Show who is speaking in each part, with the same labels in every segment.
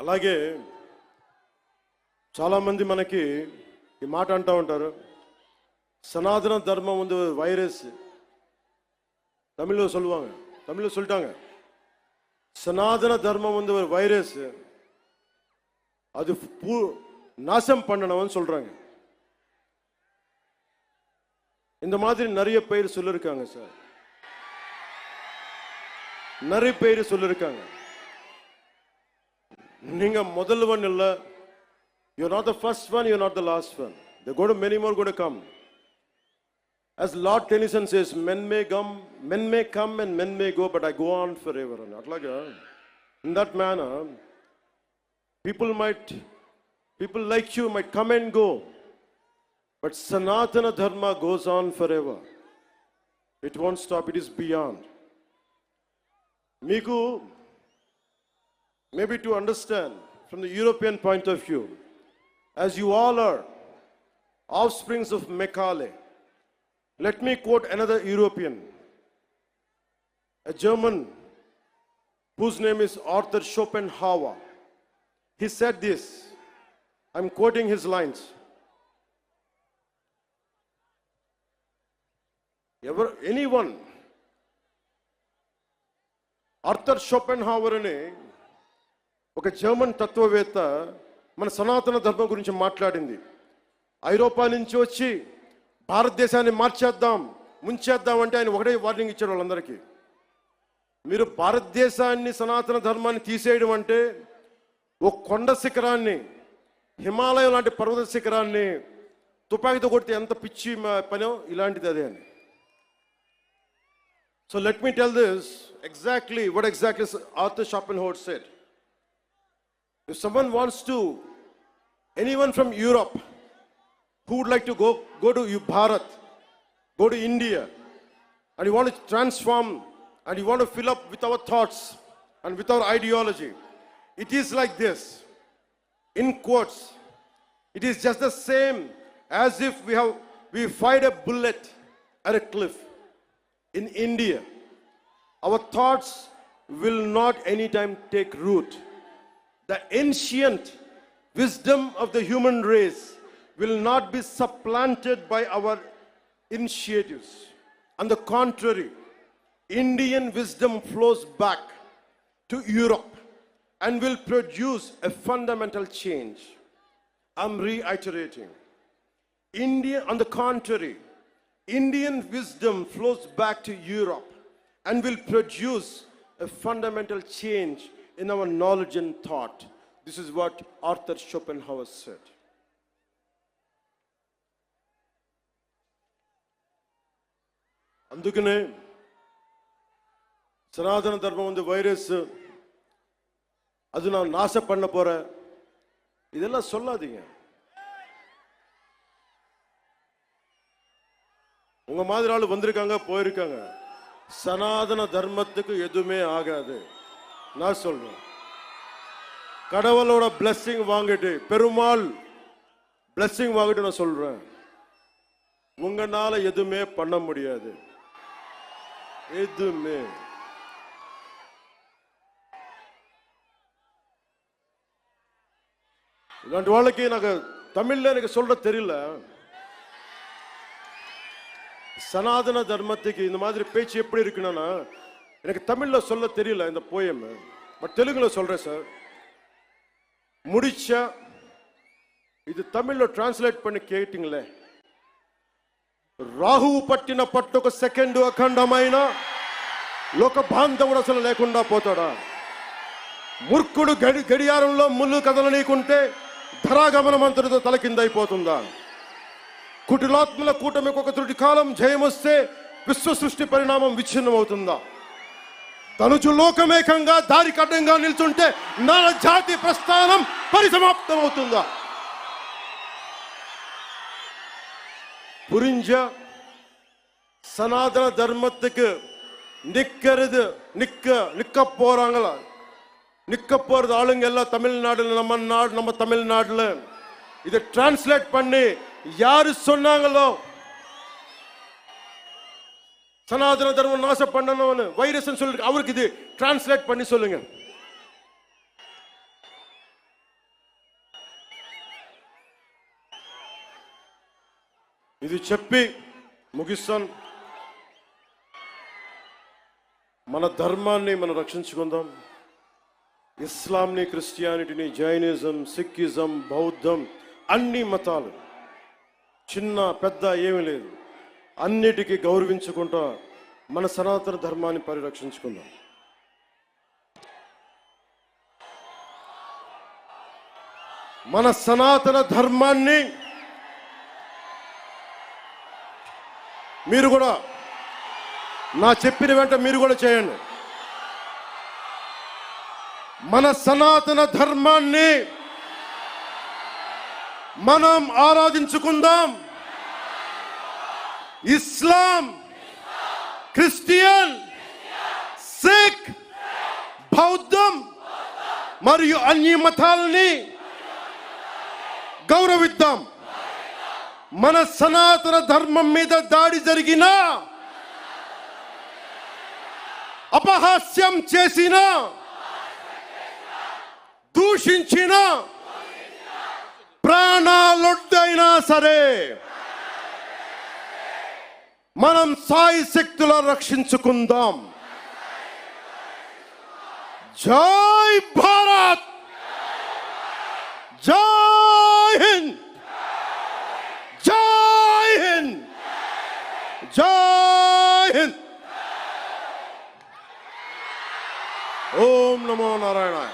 Speaker 1: అలాగే చాలామంది మనకి ఈ మాట అంటూ ఉంటారు, సనాతన ధర్మం வந்து வைரஸ். தமிழில் சொல்லுவாங்க, தமிழில் சொல்லிட்டாங்க, சனாதன தர்மம் வந்து ஒரு வைரஸ், அது நாசம் பண்ணணும்னு சொல்றாங்க. இந்த மாதிரி நிறைய பேர் சொல்லிருக்காங்க சார், நிறைய பேர் சொல்லிருக்காங்க. நீங்க முதல்வன் இல்ல, you're not the first one, you're not the last one. There go to many more going to come. As Lord Tennyson says, men may come and men may go, but I go on forever. Atlaga, in that manner, people like you might come and go, but Sanatana Dharma goes on forever. It won't stop, it is beyond. Miku, maybe to understand from the European point of view, as you all are offsprings of Macaulay, let me quote another European, a German whose name is Arthur Schopenhauer. He said this, I'm quoting his lines. Anyone, Arthur Schopenhauer అని ఒక German తత్వవేత్త మన సనాతన ధర్మం గురించి మాట్లాడింది. ఐరోపా నుంచి వచ్చి భారతదేశాన్ని మార్చేద్దాం, ముంచేద్దాం అంటే ఆయన ఒకటే వార్నింగ్ ఇచ్చాడు వాళ్ళందరికీ. మీరు భారతదేశాన్ని సనాతన ధర్మాన్ని తీసేయడం అంటే ఒక కొండ శిఖరాన్ని, హిమాలయం లాంటి పర్వత శిఖరాన్ని తుపాకీతో కొడితే ఎంత పిచ్చి పనో ఇలాంటిది అదే అని. So let me tell this exactly what exactly Arthur Schopenhauer said. If someone wants to, anyone from Europe who would like to go to Bharat, go to India, and you want to transform and you want to fill up with our thoughts and with our ideology, it is like this, in quotes, it is just the same as if we fired a bullet at a cliff. In India, our thoughts will not anytime take root. The ancient wisdom of the human race will not be supplanted by our initiatives. On the contrary, Indian wisdom flows back to Europe and will produce a fundamental change. I'm reiterating. On the contrary, Indian wisdom flows back to Europe and will produce a fundamental change in our knowledge and thought. This is what Arthur Schopenhauer said. అందుకనే సనాతన ధర్మం ఉంది virus, அது நான் நாச பண்ண போறேன், இதெல்லாம் சொல்லாதீங்க. உங்க மாதிரி ஆளு வந்திருக்காங்க, போயிருக்காங்க. சனாதன தர்மத்துக்கு எதுவுமே ஆகாது. நான் சொல்றேன், கடவுளோட பிளெஸிங் வாங்கிட்டு, பெருமாள் பிளெஸிங் வாங்கிட்டு நான் சொல்றேன், உங்களால எதுவுமே பண்ண முடியாது. எதுவுமே. இல்லாண்டி వాళ్ళకి నాకు தமிழ்ல எனக்கு சொல்ற தெரியல. சனாதன தர்மத்துக்கு இந்த மாதிரி பேச்சு எப்படி இருக்குன்னா, எனக்கு தமிழ்ல சொல்ல தெரியல இந்த போயம், பட் தெலுங்குல சொல்றேன் சார். முடிச்சா இது தமிழ்ல ట్రాన్స్లేట్ பண்ணி கேட்டிங்களே, రాహువు పట్టిన పట్టొక సెకండ్ అఖండమైన లోక బాంధవుడు అసలు లేకుండా పోతాడా? మూర్ఖుడు గడియారంలో ముళ్ళు కదలనీకుంటే ధరాగమనం అంతటితో తలకిందైపోతుందా? కుటిలాత్మల కూటమికి ఒక త్రుటి కాలం జయమొస్తే విశ్వ సృష్టి పరిణామం విచ్ఛిన్నమవుతుందా? తనుచు లోకమేకంగా దారి కడ్డంగా నిల్చుంటే నాల జాతి ప్రస్థానం పరిసమాప్తమవుతుందా? புரிஞ்ச சனாதன தர்மத்துக்கு நிக்க போறாங்களா? நிக்க போறது ஆளுங்க எல்லாம் தமிழ்நாடுல, நம்ம தமிழ்நாடுல இதை டிரான்ஸ்லேட் பண்ணி யாரு சொன்னாங்களோ சனாதன தர்மம் நாசம் பண்ணணும்னு வைரஸ் சொல்லி அவருக்கு இது டிரான்ஸ்லேட் பண்ணி சொல்லுங்க. ఇది చెప్పి ముగిస్తాను. మన ధర్మాన్ని మనం రక్షించుకుందాం. ఇస్లాంని, క్రిస్టియానిటీని, జైనిజం, సిక్కిజం, బౌద్ధం, అన్ని మతాలు చిన్న పెద్ద ఏమీ లేదు, అన్నిటికీ గౌరవించుకుంటా మన సనాతన ధర్మాన్ని పరిరక్షించుకుందాం. మన సనాతన ధర్మాన్ని మీరు కూడా నా చెప్పిన వెంట మీరు కూడా చేయండి. మన సనాతన ధర్మాన్ని మనం ఆరాధించుకుందాం. ఇస్లాం, క్రిస్టియన్, సిక్, బౌద్ధం మరియు అన్ని మతాలని గౌరవిద్దాం. మన సనాతన ధర్మం మీద దాడి జరిగినా, అపహాస్యం చేసిన, దూషించిన, ప్రాణాలొడ్డైనా సరే మనం సాయి శక్తుల రక్షించుకుందాం. జై భారత్, జై హింద్, జై హింద్, జై హింద్. ఓం నమో నారాయణాయ.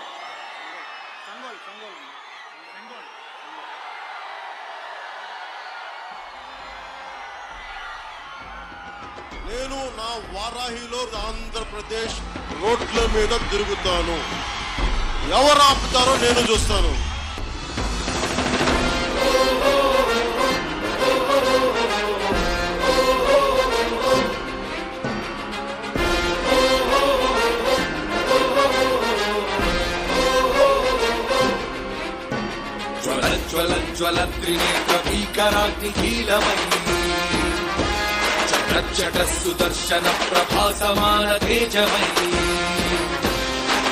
Speaker 1: నేను నా వారాహిలో ఆంధ్రప్రదేశ్ రోడ్ల మీద తిరుగుతాను. ఎవరు ఆపుతారో నేను చూస్తాను.
Speaker 2: జ్వల త్రినేత్ర భీకరాగ్నికీలమై చట సుదర్శన ప్రభాసమాన తేజమై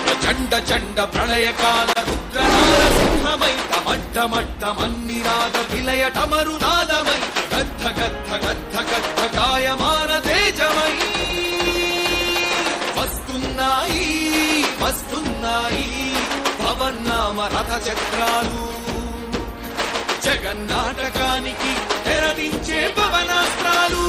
Speaker 2: ప్రచండ చండ ప్రళయకాల రుద్రనారసింహమై టమట్టమట్టమన్నిరాగ విలయటమరునాదమై గద్ధ గద్ధ గద్ధ గద్ధ గాయమాన తేజమై వస్తున్నాయి వస్తున్నాయి పవన్నామ రథ చక్రాలు జగన్నాటకానికి తెరదించే పవనాస్త్రాలు.